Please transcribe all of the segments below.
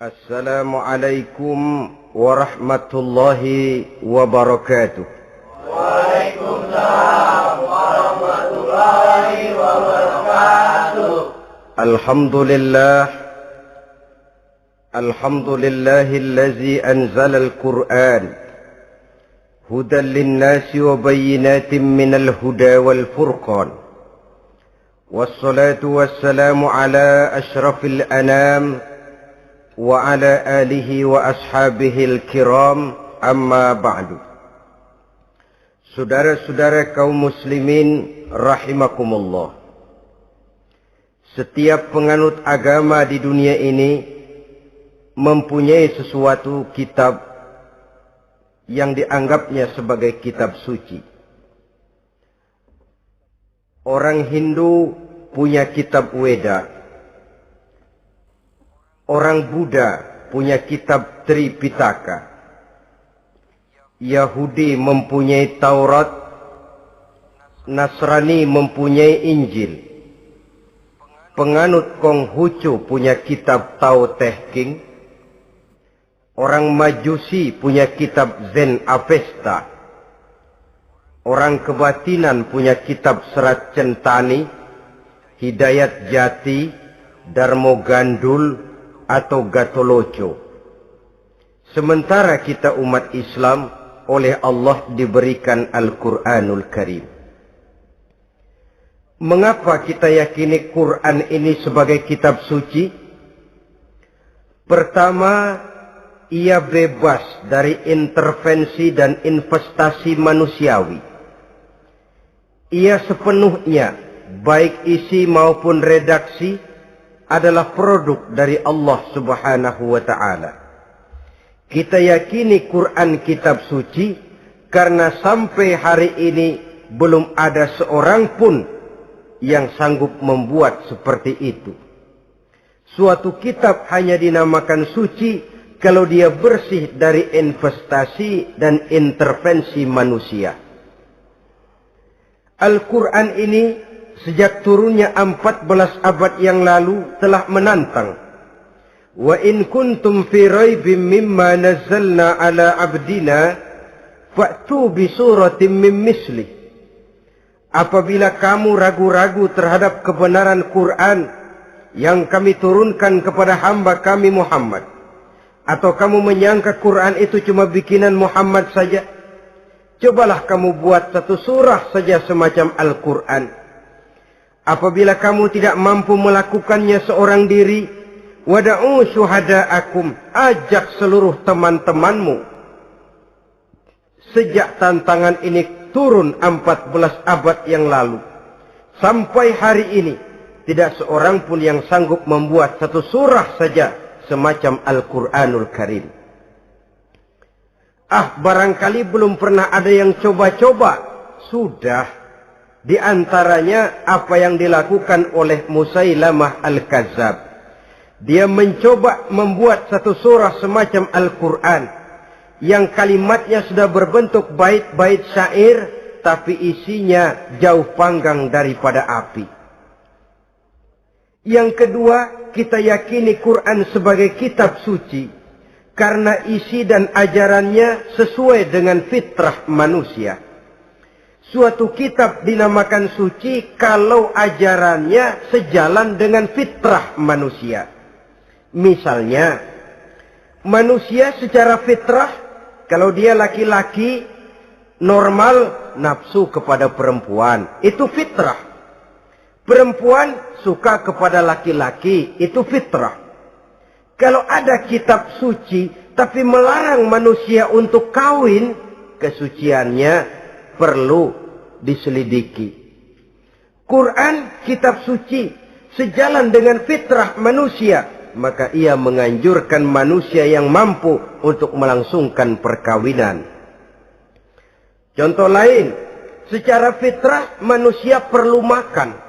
Assalamualaikum warahmatullahi wabarakatuh. Waalaikumsalam warahmatullahi wabarakatuh. Alhamdulillahillazi anzala al-Qur'an hudan linnasi wa bayyinatin minal huda wal furqan. Wassalatu wassalamu ala ashrafil anam wa ala alihi wa ashabihil kiram, amma ba'du. Saudara-saudara kaum muslimin rahimakumullah. Setiap penganut agama di dunia ini mempunyai sesuatu kitab yang dianggapnya sebagai kitab suci. Orang Hindu punya kitab Weda. Orang Buddha punya kitab Tripitaka. Yahudi mempunyai Taurat. Nasrani mempunyai Injil. Penganut Konghucu punya kitab Tao Te Ching. Orang Majusi punya kitab Zen Avesta. Orang kebatinan punya kitab Serat Centani, Hidayat Jati, Darmo Gandul, atau Gatoloco. Sementara kita umat Islam oleh Allah diberikan Al-Quranul Karim. Mengapa kita yakini Quran ini sebagai kitab suci? Pertama, ia bebas dari intervensi dan investasi manusiawi. Ia sepenuhnya, baik isi maupun redaksi, adalah produk dari Allah Subhanahu wa ta'ala. Kita yakini Quran kitab suci karena sampai hari ini belum ada seorang pun yang sanggup membuat seperti itu. Suatu kitab hanya dinamakan suci kalau dia bersih dari investasi dan intervensi manusia. Al-Quran ini sejak turunnya 14 abad yang lalu telah menantang. Wa in kuntum fi raibim mimma nazzalna ala abdina fa'tu bi suratin min misli. Apabila kamu ragu-ragu terhadap kebenaran Quran yang kami turunkan kepada hamba kami Muhammad, atau kamu menyangka Quran itu cuma bikinan Muhammad saja, cobalah kamu buat satu surah saja semacam Al-Quran. Apabila kamu tidak mampu melakukannya seorang diri, wada'u syuhada'akum, ajak seluruh teman-temanmu. Sejak tantangan ini turun 14 abad yang lalu, sampai hari ini, tidak seorang pun yang sanggup membuat satu surah saja semacam Al-Quranul Karim. Barangkali belum pernah ada yang coba-coba. Sudah. Di antaranya apa yang dilakukan oleh Musailamah Al-Kadzab. Dia mencoba membuat satu surah semacam Al-Quran yang kalimatnya sudah berbentuk bait-bait syair, tapi isinya jauh panggang daripada api. Yang kedua, kita yakini Quran sebagai kitab suci karena isi dan ajarannya sesuai dengan fitrah manusia. Suatu kitab dinamakan suci kalau ajarannya sejalan dengan fitrah manusia. Misalnya, manusia secara fitrah, kalau dia laki-laki, normal nafsu kepada perempuan, itu fitrah. Perempuan suka kepada laki-laki, itu fitrah. Kalau ada kitab suci, tapi melarang manusia untuk kawin, kesuciannya perlu diselidiki. Quran kitab suci sejalan dengan fitrah manusia, maka ia menganjurkan manusia yang mampu untuk melangsungkan perkawinan. Contoh lain, secara fitrah manusia perlu makan.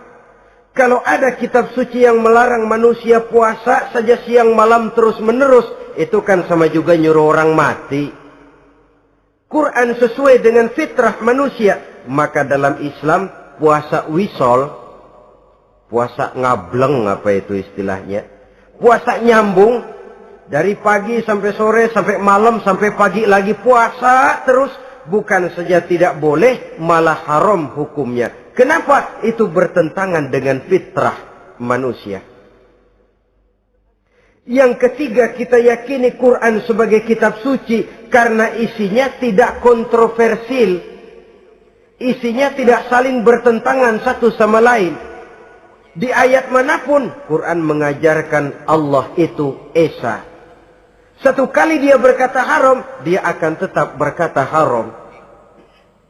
Kalau ada kitab suci yang melarang manusia puasa saja siang malam terus menerus, itu kan sama juga nyuruh orang mati. Quran sesuai dengan fitrah manusia, maka dalam Islam puasa wisol, puasa ngableng apa itu istilahnya, puasa nyambung, Dari pagi sampai sore, sampai malam, sampai pagi lagi puasa terus. Bukan saja tidak boleh, malah haram hukumnya. Kenapa? Itu bertentangan dengan fitrah manusia. Yang ketiga, kita yakini Quran sebagai kitab suci karena isinya tidak kontroversial. Isinya tidak saling bertentangan satu sama lain. Di ayat manapun, Quran mengajarkan Allah itu Esa. Satu kali dia berkata haram, dia akan tetap berkata haram.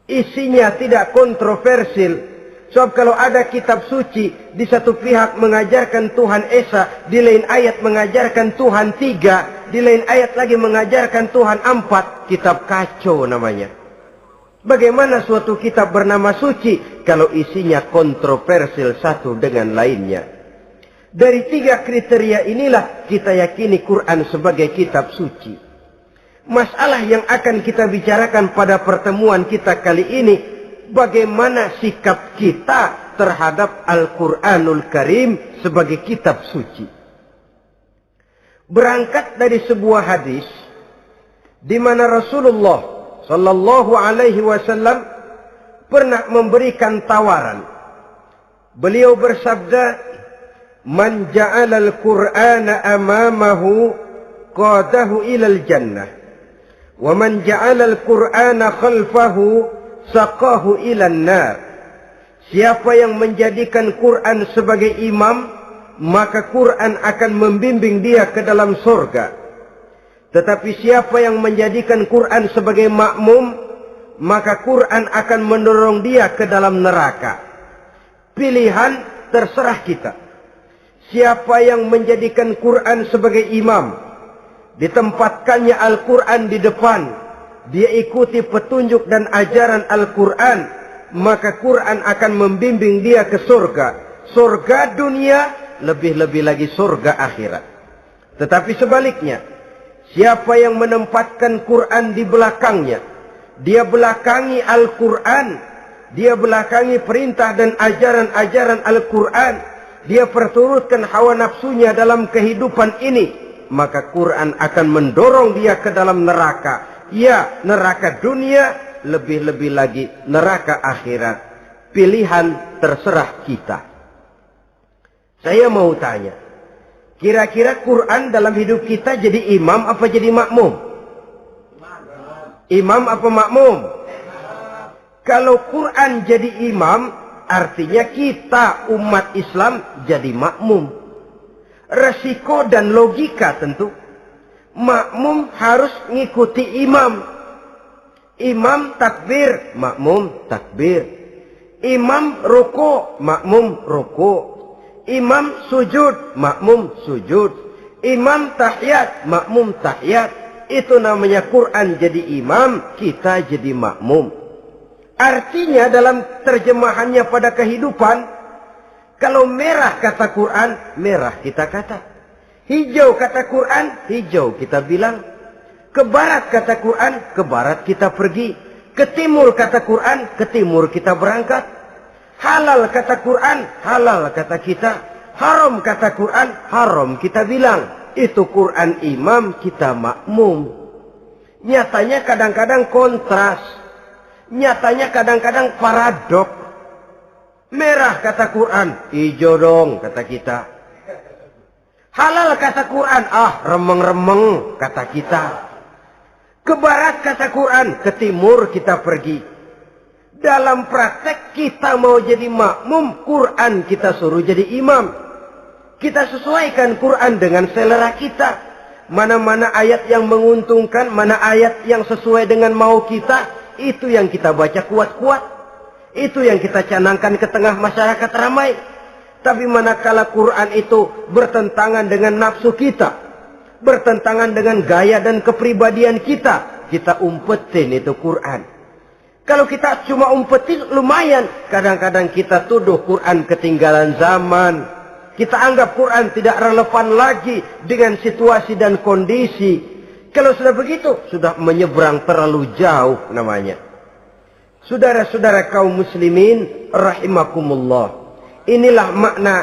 Isinya tidak kontroversial. Sebab kalau ada kitab suci, di satu pihak mengajarkan Tuhan Esa, di lain ayat mengajarkan Tuhan 3, di lain ayat lagi mengajarkan Tuhan 4, kitab kacau namanya. Bagaimana suatu kitab bernama suci kalau isinya kontroversial satu dengan lainnya? Dari 3 kriteria inilah kita yakini Quran sebagai kitab suci. Masalah yang akan kita bicarakan pada pertemuan kita kali ini, bagaimana sikap kita terhadap Al-Quranul Karim sebagai kitab suci. Berangkat dari sebuah hadis di mana Rasulullah Sallallahu Alaihi Wasallam pernah memberikan tawaran. Beliau bersabda, "Man ja'ala al-Qur'ana amamahu qadahu ilal jannah, wa man ja'ala al-Qur'ana khalfahu saqahu ilan nar." Siapa yang menjadikan Quran sebagai imam, maka Quran akan membimbing dia ke dalam surga. Tetapi siapa yang menjadikan Quran sebagai makmum, maka Quran akan mendorong dia ke dalam neraka. Pilihan terserah kita. Siapa yang menjadikan Quran sebagai imam, ditempatkannya Al-Quran di depan, dia ikuti petunjuk dan ajaran Al-Quran, maka Quran akan membimbing dia ke surga. Surga dunia, lebih-lebih lagi surga akhirat. Tetapi sebaliknya, siapa yang menempatkan Quran di belakangnya, dia belakangi Al-Quran, dia belakangi perintah dan ajaran-ajaran Al-Quran, dia perturutkan hawa nafsunya dalam kehidupan ini, maka Quran akan mendorong dia ke dalam neraka. Ya, neraka dunia, lebih-lebih lagi neraka akhirat. Pilihan terserah kita. Saya mau tanya, kira-kira Quran dalam hidup kita jadi imam apa jadi makmum? Imam apa makmum? Kalau Quran jadi imam, artinya kita umat Islam jadi makmum. Resiko dan logika tentu. Makmum harus ngikuti imam. Imam takbir, makmum takbir. Imam ruku, makmum ruku. Imam sujud, makmum sujud. Imam tahiyat, makmum tahiyat. Itu namanya Quran jadi imam, kita jadi makmum. Artinya dalam terjemahannya pada kehidupan, kalau merah kata Quran, merah kita kata. Hijau kata Quran, hijau kita bilang. Ke barat kata Quran, ke barat kita pergi. Ke timur kata Quran, ke timur kita berangkat. Halal kata Quran, halal kata kita. Haram kata Quran, haram kita bilang. Itu Quran imam, kita makmum. Nyatanya kadang-kadang kontras. Nyatanya kadang-kadang paradok. Merah kata Quran, hijau dong kata kita. Halal kata Quran, remeng-remeng kata kita. Ke barat kata Quran, ke timur kita pergi. Dalam praktek kita mau jadi makmum, Quran kita suruh jadi imam. Kita sesuaikan Quran dengan selera kita. Mana-mana ayat yang menguntungkan, mana ayat yang sesuai dengan mau kita, itu yang kita baca kuat-kuat. Itu yang kita canangkan ke tengah masyarakat ramai. Tapi manakala Quran itu bertentangan dengan nafsu kita, bertentangan dengan gaya dan kepribadian kita, kita umpetin itu Quran. Kalau kita cuma umpetin lumayan, kadang-kadang kita tuduh Quran ketinggalan zaman. Kita anggap Quran tidak relevan lagi dengan situasi dan kondisi. Kalau sudah begitu, sudah menyeberang terlalu jauh namanya. Saudara-saudara kaum muslimin rahimakumullah. Inilah makna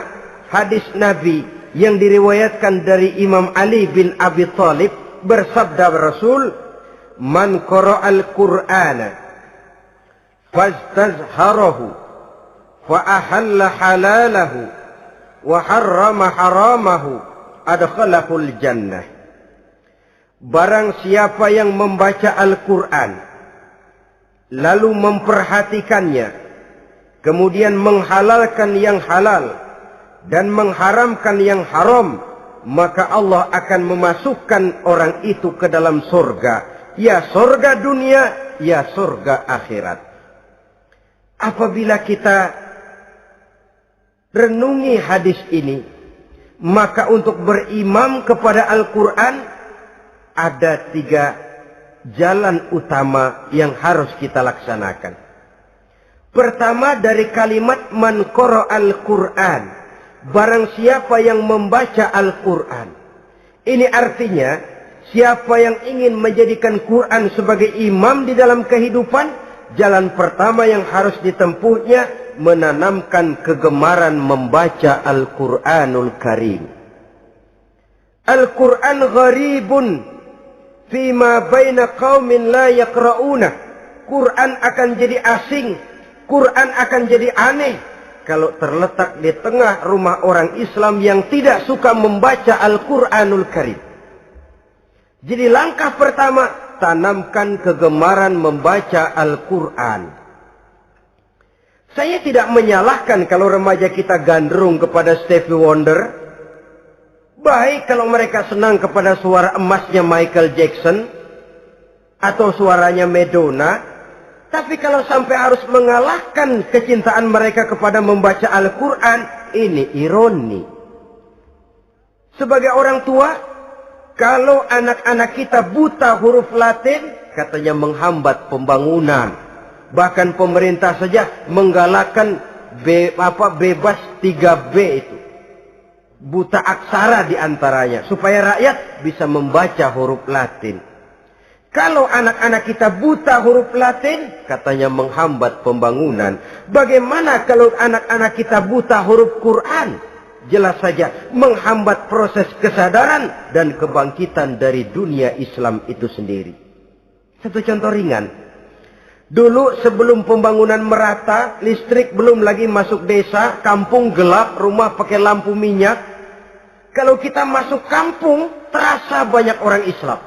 hadis Nabi yang diriwayatkan dari Imam Ali bin Abi Thalib, bersabda Rasul, "Man qara'al Qur'ana fastazharahu fa ahalla halalahu wa harrama haramahu adkhalahul jannah." Barang siapa yang membaca Al-Quran lalu memperhatikannya, kemudian menghalalkan yang halal dan mengharamkan yang haram, maka Allah akan memasukkan orang itu ke dalam surga. Ya surga dunia, ya surga akhirat. Apabila kita renungi hadis ini, maka untuk berimam kepada Al-Quran ada 3 jalan utama yang harus kita laksanakan. Pertama, dari kalimat man qara'al Qur'an, barang siapa yang membaca Al-Quran. Ini artinya siapa yang ingin menjadikan Quran sebagai imam di dalam kehidupan, jalan pertama yang harus ditempuhnya menanamkan kegemaran membaca Al-Quranul Karim. Al-Quran gharibun fima baina qaumin la yaqra'una. Quran akan jadi asing, Quran akan jadi aneh kalau terletak di tengah rumah orang Islam yang tidak suka membaca Al-Quranul Karim. Jadi langkah pertama, tanamkan kegemaran membaca Al-Quran. Saya tidak menyalahkan kalau remaja kita gandrung kepada Stevie Wonder. Baik kalau mereka senang kepada suara emasnya Michael Jackson atau suaranya Madonna. Tapi kalau sampai harus mengalahkan kecintaan mereka kepada membaca Al-Quran, ini ironi. Sebagai orang tua, kalau anak-anak kita buta huruf Latin, katanya menghambat pembangunan. Bahkan pemerintah saja menggalakkan bebas 3B itu. Buta aksara diantaranya, supaya rakyat bisa membaca huruf Latin. Kalau anak-anak kita buta huruf Latin, katanya menghambat pembangunan. Bagaimana kalau anak-anak kita buta huruf Quran? Jelas saja menghambat proses kesadaran dan kebangkitan dari dunia Islam itu sendiri. Satu contoh ringan. Dulu sebelum pembangunan merata, listrik belum lagi masuk desa, kampung gelap, rumah pakai lampu minyak. Kalau kita masuk kampung, terasa banyak orang Islam.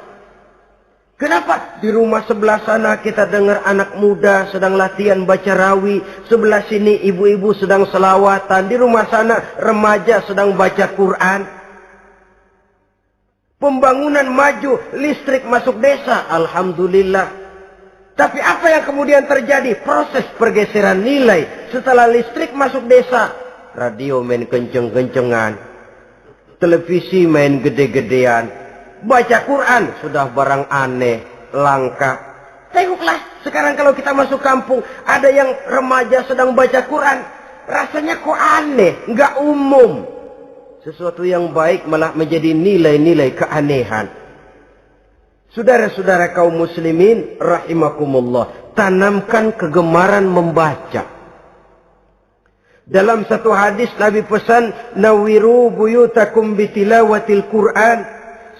Kenapa? Di rumah sebelah sana kita dengar anak muda sedang latihan baca rawi. Sebelah sini ibu-ibu sedang selawatan. Di rumah sana remaja sedang baca Quran. Pembangunan maju, listrik masuk desa. Alhamdulillah. Tapi apa yang kemudian terjadi? Proses pergeseran nilai. Setelah listrik masuk desa, radio main kenceng-kencengan, televisi main gede-gedean, baca Quran sudah barang aneh, langka. Tengoklah sekarang kalau kita masuk kampung, ada yang remaja sedang baca Quran, rasanya kok aneh, nggak umum. Sesuatu yang baik malah menjadi nilai-nilai keanehan. Saudara-saudara kaum muslimin rahimakumullah, tanamkan kegemaran membaca. Dalam satu hadis Nabi pesan, nawiru buyutakum bitilawatil Quran,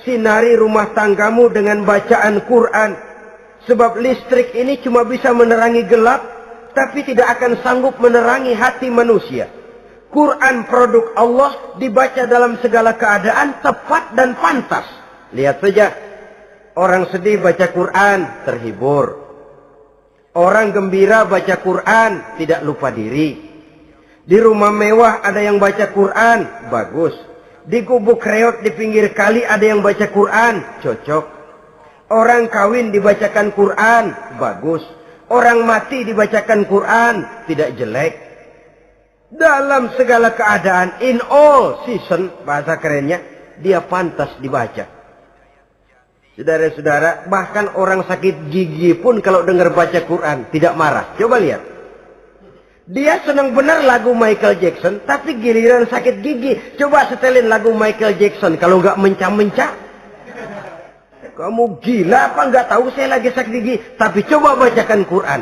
sinari rumah tanggamu dengan bacaan Quran. Sebab listrik ini cuma bisa menerangi gelap, tapi tidak akan sanggup menerangi hati manusia. Quran produk Allah, dibaca dalam segala keadaan, tepat dan pantas. Lihat saja, orang sedih baca Quran, terhibur. Orang gembira baca Quran, tidak lupa diri. Di rumah mewah ada yang baca Quran, bagus. Di gubuk reot di pinggir kali ada yang baca Quran, cocok. Orang kawin dibacakan Quran, bagus. Orang mati dibacakan Quran, tidak jelek. Dalam segala keadaan, in all season, bahasa kerennya, dia pantas dibaca. Saudara-saudara, bahkan orang sakit gigi pun kalau dengar baca Quran tidak marah. Coba lihat. Dia senang benar lagu Michael Jackson, tapi giliran sakit gigi, coba setelin lagu Michael Jackson. Kalau nggak mencah-mencah, kamu gila apa nggak tahu saya lagi sakit gigi? Tapi coba bacakan Quran,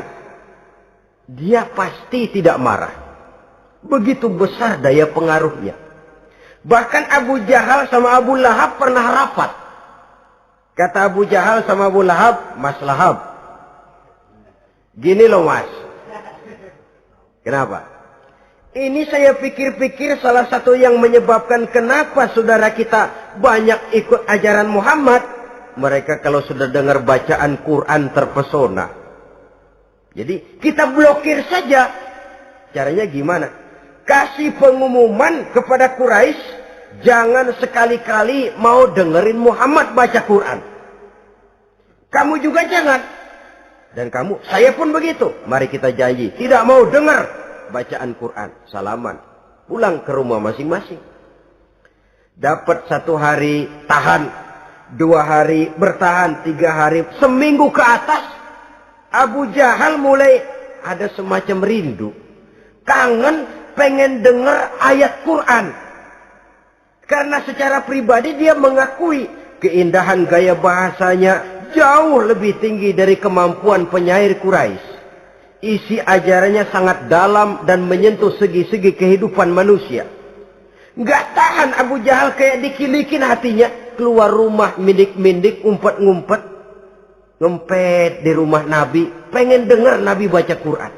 dia pasti tidak marah. Begitu besar daya pengaruhnya. Bahkan Abu Jahal sama Abu Lahab pernah rapat. Kata Abu Jahal sama Abu Lahab, Mas Lahab, gini loh mas. Kenapa? Ini saya pikir-pikir salah satu yang menyebabkan kenapa saudara kita banyak ikut ajaran Muhammad. Mereka kalau sudah dengar bacaan Quran terpesona. Jadi kita blokir saja. Caranya gimana? Kasih pengumuman kepada Quraisy, jangan sekali-kali mau dengerin Muhammad baca Quran. Kamu juga jangan. Dan kamu, saya pun begitu. Mari kita janji, tidak mau dengar bacaan Quran. Salaman. Pulang ke rumah masing-masing. Dapat 1 hari tahan. 2 hari bertahan. 3 hari. Seminggu ke atas. Abu Jahal mulai ada semacam rindu. Kangen pengen dengar ayat Quran. Karena secara pribadi dia mengakui keindahan gaya bahasanya jauh lebih tinggi dari kemampuan penyair Quraisy. Isi ajarannya sangat dalam dan menyentuh segi-segi kehidupan manusia. Nggak tahan Abu Jahal kayak dikilikin hatinya. Keluar rumah mindik-mindik, ngumpet-ngumpet. Ngempet di rumah Nabi. Pengen dengar Nabi baca Quran.